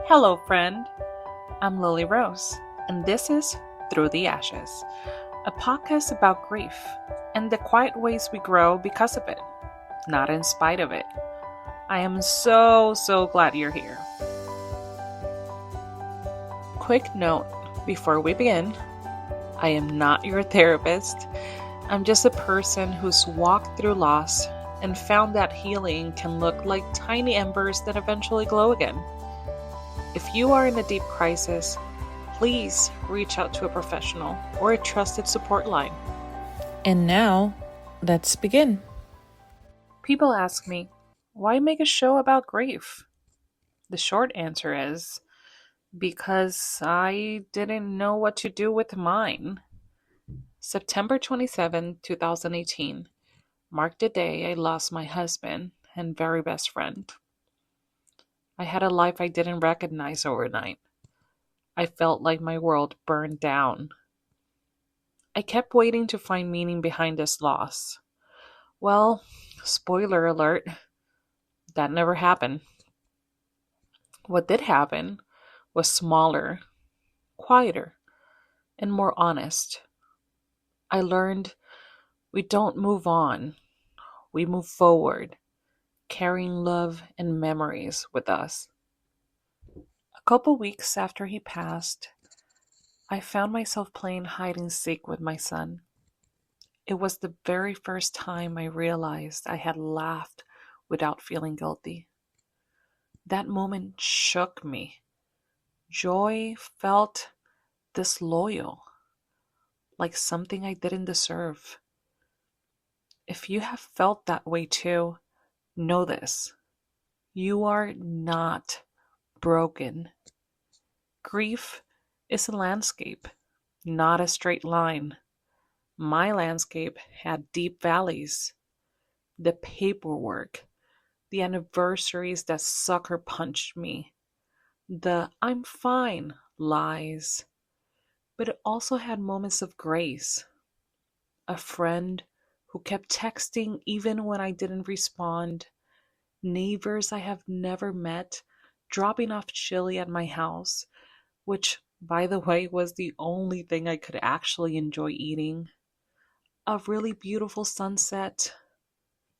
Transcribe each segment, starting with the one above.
Hello, friend. I'm Lily Rose, and this is Through the Ashes, a podcast about grief and the quiet ways we grow because of it, not in spite of it. I am so glad you're here. Quick note before we begin, I am not your therapist. I'm just a person who's walked through loss and found that healing can look like tiny embers that eventually glow again. If you are in a deep crisis, please reach out to a professional or a trusted support line. And now, let's begin. People ask me, why make a show about grief? The short answer is because I didn't know what to do with mine. September 27, 2018 marked the day I lost my husband and very best friend. I had a life I didn't recognize overnight. I felt like my world burned down. I kept waiting to find meaning behind this loss. Well, spoiler alert, that never happened. What did happen was smaller, quieter, and more honest. I learned we don't move on, we move forward, carrying love and memories with us. A couple weeks after he passed, I found myself playing hide and seek with my son. It was the very first time I realized I had laughed without feeling guilty. That moment shook me. Joy felt disloyal, like something I didn't deserve. If you have felt that way too, know this. You are not broken. Grief is a landscape, not a straight line. My landscape had deep valleys. The paperwork, the anniversaries that sucker punched me, the I'm fine lies. But it also had moments of grace. A friend who kept texting even when I didn't respond, neighbors I have never met dropping off chili at my house, which, by the way, was the only thing I could actually enjoy eating. A really beautiful sunset.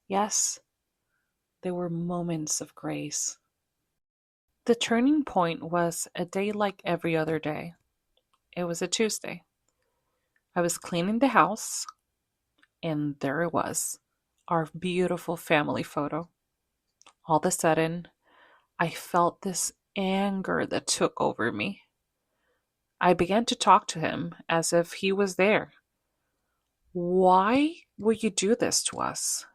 Yes, there were moments of grace. The turning point was a day like every other day. It was a Tuesday. I was cleaning the house, and there it was, our beautiful family photo. All of a sudden, I felt this anger that took over me. I began to talk to him as if he was there. Why would you do this to us?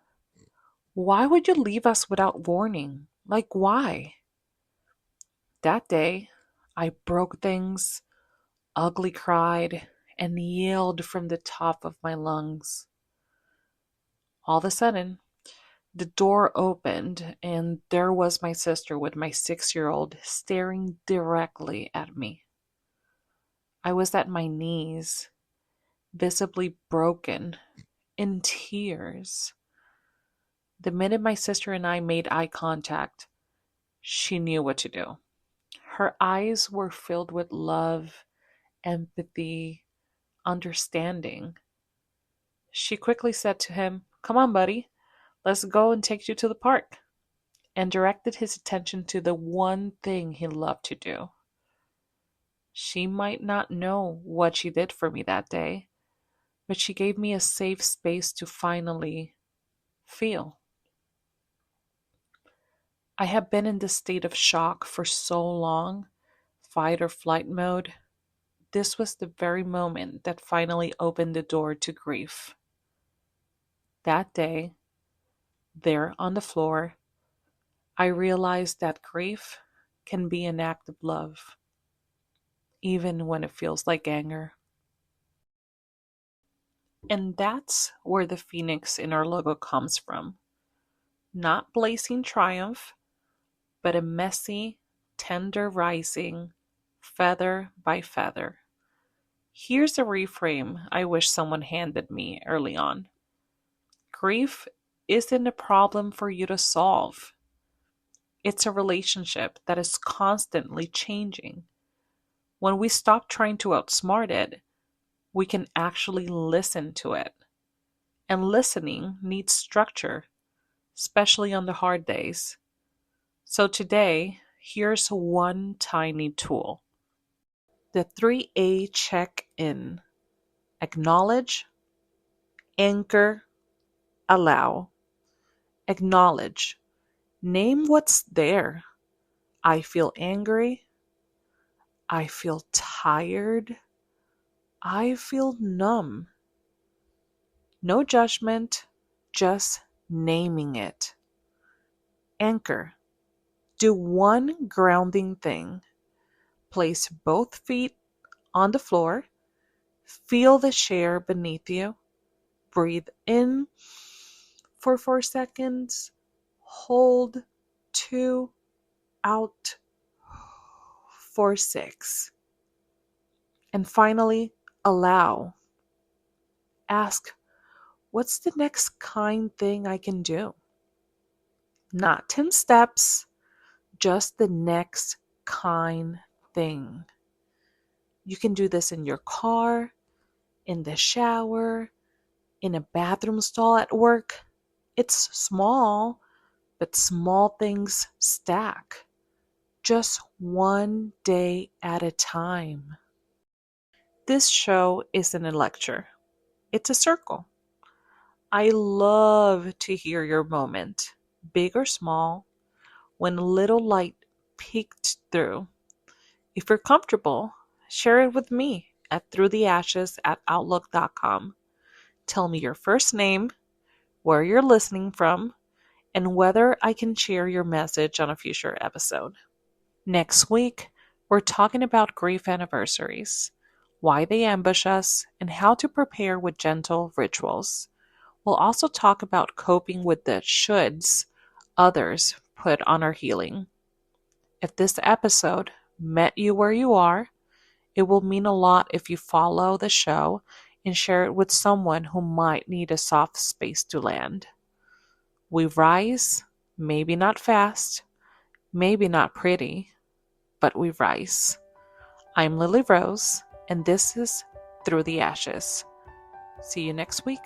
Why would you leave us without warning? Like, why? That day, I broke things, ugly cried, and yelled from the top of my lungs. All of a sudden, the door opened, and there was my sister with my 6-year-old staring directly at me. I was at my knees, visibly broken, in tears. The minute my sister and I made eye contact, she knew what to do. Her eyes were filled with love, empathy, understanding. She quickly said to him, "Come on, buddy, let's go and take you to the park," and directed his attention to the one thing he loved to do. She might not know what she did for me that day, but she gave me a safe space to finally feel. I have been in this state of shock for so long, fight or flight mode. This was the very moment that finally opened the door to grief. That day, there on the floor, I realized that grief can be an act of love, even when it feels like anger. And that's where the phoenix in our logo comes from. Not blazing triumph, but a messy, tender rising, feather by feather. Here's a reframe I wish someone handed me early on. Grief isn't a problem for you to solve. It's a relationship that is constantly changing. When we stop trying to outsmart it, we can actually listen to it. And listening needs structure, especially on the hard days. So today, here's one tiny tool: the 3A check in: acknowledge, anchor, allow. Acknowledge. Name what's there. I feel angry. I feel tired. I feel numb. No judgment, just naming it. Anchor. Do one grounding thing. Place both feet on the floor. Feel the chair beneath you. Breathe in for 4 seconds. Hold 2. Out for 6. And finally, allow. Ask, what's the next kind thing I can do? Not 10 steps, just the next kind thing. You can do this in your car, in the shower, in a bathroom stall at work. It's small, but small things stack. Just one day at a time. This show isn't a lecture. It's a circle. I love to hear your moment, big or small, when a little light peeked through. If you're comfortable, share it with me at throughtheashes@outlook.com. Tell me your first name, where you're listening from, and whether I can share your message on a future episode. Next week, we're talking about grief anniversaries, why they ambush us, and how to prepare with gentle rituals. We'll also talk about coping with the shoulds others put on our healing. If this episode met you where you are, it will mean a lot if you follow the show and share it with someone who might need a soft space to land. We rise, maybe not fast, maybe not pretty, but we rise. I'm Lily Rose, and this is Through the Ashes. See you next week.